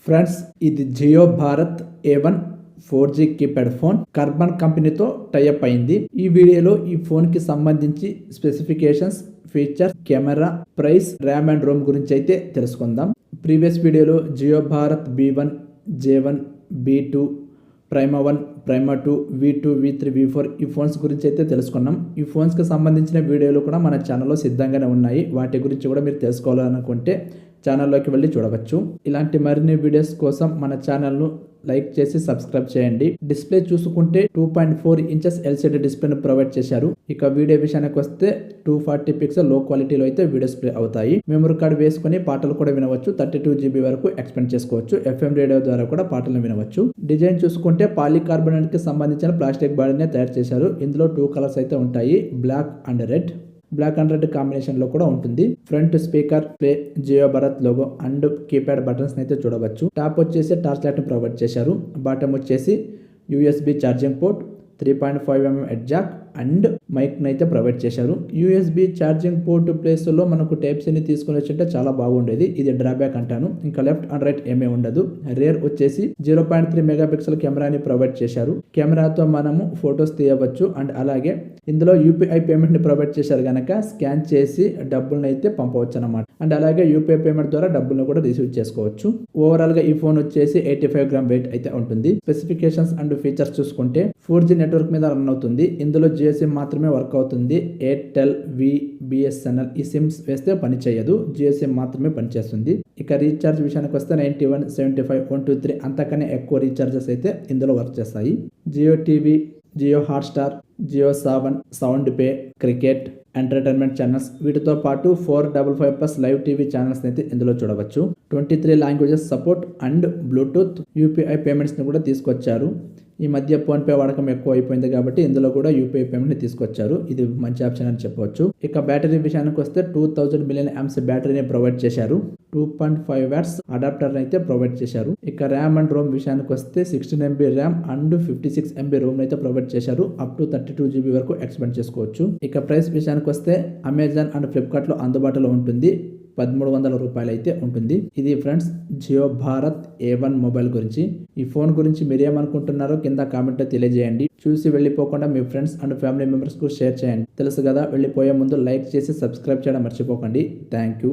Friends, ఇది Jio Bharat A1 4G keypad phone Karbonn కంపెనీతో tie up అయింది. ఈ వీడియోలో ఈ ఫోన్ కి సంబంధించి specifications, features, camera, price, RAM and ROM గురించి అయితే తెలుసుకుందాం. ప్రీవియస్ వీడియోలో Jio Bharat B1, J1, B2, prima 1, prima 2, V2, V3, V4 ఈ ఫోన్స్ గురించి అయితే తెలుసుకున్నాం. ఈ ఫోన్స్కి సంబంధించిన వీడియోలు కూడా మన ఛానల్లో సిద్ధంగానే ఉన్నాయి. వాటి గురించి కూడా మీరు తెలుసుకోవాలనుకుంటే ఛానల్లోకి వెళ్ళి చూడవచ్చు. ఇలాంటి మరిన్ని వీడియోస్ కోసం మన ఛానల్ను లైక్ చేసి సబ్స్క్రైబ్ చేయండి. డిస్ప్లే చూసుకుంటే 2.4 ఇంచెస్ ఎల్సిడి డిస్ప్లేను ప్రొవైడ్ చేశారు. ఇక వీడియో విషయానికి వస్తే 240 పిక్సెల్ లో క్వాలిటీలో అయితే వీడియోస్ ప్లే అవుతాయి. మెమరీ కార్డు వేసుకుని పాటలు కూడా వినవచ్చు. 32 GB వరకు ఎక్స్పెండ్ చేసుకోవచ్చు. FM రేడియో ద్వారా కూడా పాటలు వినవచ్చు. డిజైన్ చూసుకుంటే పాలికార్బోనేట్ కి సంబంధించిన ప్లాస్టిక్ బాడీనే తయారు చేశారు. ఇందులో 2 కలర్స్ అయితే ఉంటాయి, black and red. Black and red combination లో కూడా ఉంటుంది. Front speaker, play, Jio Bharat logo and keypad buttons అయితే చూడవచ్చు. టాప్ వచ్చేసి టార్చ్ లైట్ ప్రొవైడ్ చేశారు. బాటమ్ వచ్చేసి USB charging port, 3.5mm head jack and mic అయితే ప్రొవైడ్ చేశారు. USB ఛార్జింగ్ పోర్ట్ ప్లేస్ లో మనకు టైప్ ని తీసుకుని వచ్చింటే చాలా బాగుండేది. ఇది డ్రాబ్యాక్ అంటాను. ఇంకా లెఫ్ట్ అండ్ రైట్ ఏమీ ఉండదు. రేర్ వచ్చేసి 0.3 మెగాపిక్సెల్ కెమెరాని ప్రొవైడ్ చేశారు. కెమెరాతో మనము ఫొటోస్ తీయవచ్చు. అండ్ అలాగే ఇందులో UPI పేమెంట్ ని ప్రొవైడ్ చేశారు గనక స్కాన్ చేసి డబ్బులను అయితే పంపవచ్చు అన్నమాట. అండ్ అలాగే UPI పేమెంట్ ద్వారా డబ్బులను కూడా రిసీవ్ చేసుకోవచ్చు. ఓవరాల్ గా ఈ ఫోన్ వచ్చేసి 85 గ్రామ్ వెయిట్ అయితే ఉంటుంది. స్పెసిఫికేషన్స్ అండ్ ఫీచర్స్ చూసుకుంటే 4G నెట్వర్క్ మీద రన్ అవుతుంది. ఇందులో GSM మాత్రమే వర్క్ అవుతుంది. ఎయిర్టెల్, BSNL ఈ సిమ్స్ వేస్తే పని చేయదు. GSM మాత్రమే పనిచేస్తుంది. ఇక రీఛార్జ్ విషయానికి వస్తే 91, 75, 123 అంతకనే ఎక్కువ రీఛార్జెస్ అయితే ఇందులో వర్క్ చేస్తాయి. Jio TV, Jio Hotstar, Jio Saavn, sound pay, cricket, entertainment channels వీటితో పాటు 455+ లైవ్ టీవీ ఛానల్స్ అయితే ఇందులో చూడవచ్చు. 23 languages support and Bluetooth, UPI payments ని కూడా తీసుకొచ్చారు. ఈ మధ్య ఫోన్ పే వాడకం ఎక్కువ అయిపోయింది కాబట్టి ఇందులో కూడా UPI పేమెంట్ ని తీసుకొచ్చారు. ఇది మంచి ఆప్షన్ అని చెప్పవచ్చు. ఇక బ్యాటరీ విషయానికి వస్తే 2000 mAh బ్యాటరీని ప్రొవైడ్ చేశారు. 2.5 వాట్స్ అడాప్టర్ అయితే ప్రొవైడ్ చేశారు. ఇక ర్యామ్ అండ్ రోమ్ విషయానికి వస్తే 16 MB RAM and 56 MB Rome అయితే ప్రొవైడ్ చేశారు. అప్ టు 32 GB వరకు ఎక్స్పెండ్ చేసుకోవచ్చు. ఇక ప్రైస్ విషయానికి వస్తే అమెజాన్ అండ్ ఫ్లిప్కార్ట్ లో అందుబాటులో ఉంటుంది. 1300 రూపాయలు అయితే ఉంటుంది. ఇది friends Jio Bharat A1 mobile గురించి. ఈ ఫోన్ గురించి మీరేమనుకుంటున్నారో కింద కామెంట్ తెలియజేయండి. చూసి వెళ్ళిపోకుండా మీ ఫ్రెండ్స్ అండ్ ఫ్యామిలీ మెంబర్స్ కు షేర్ చేయండి. తెలుసు కదా, వెళ్ళిపోయే ముందు లైక్ చేసి సబ్స్క్రైబ్ చేయడం మర్చిపోకండి. Thank you.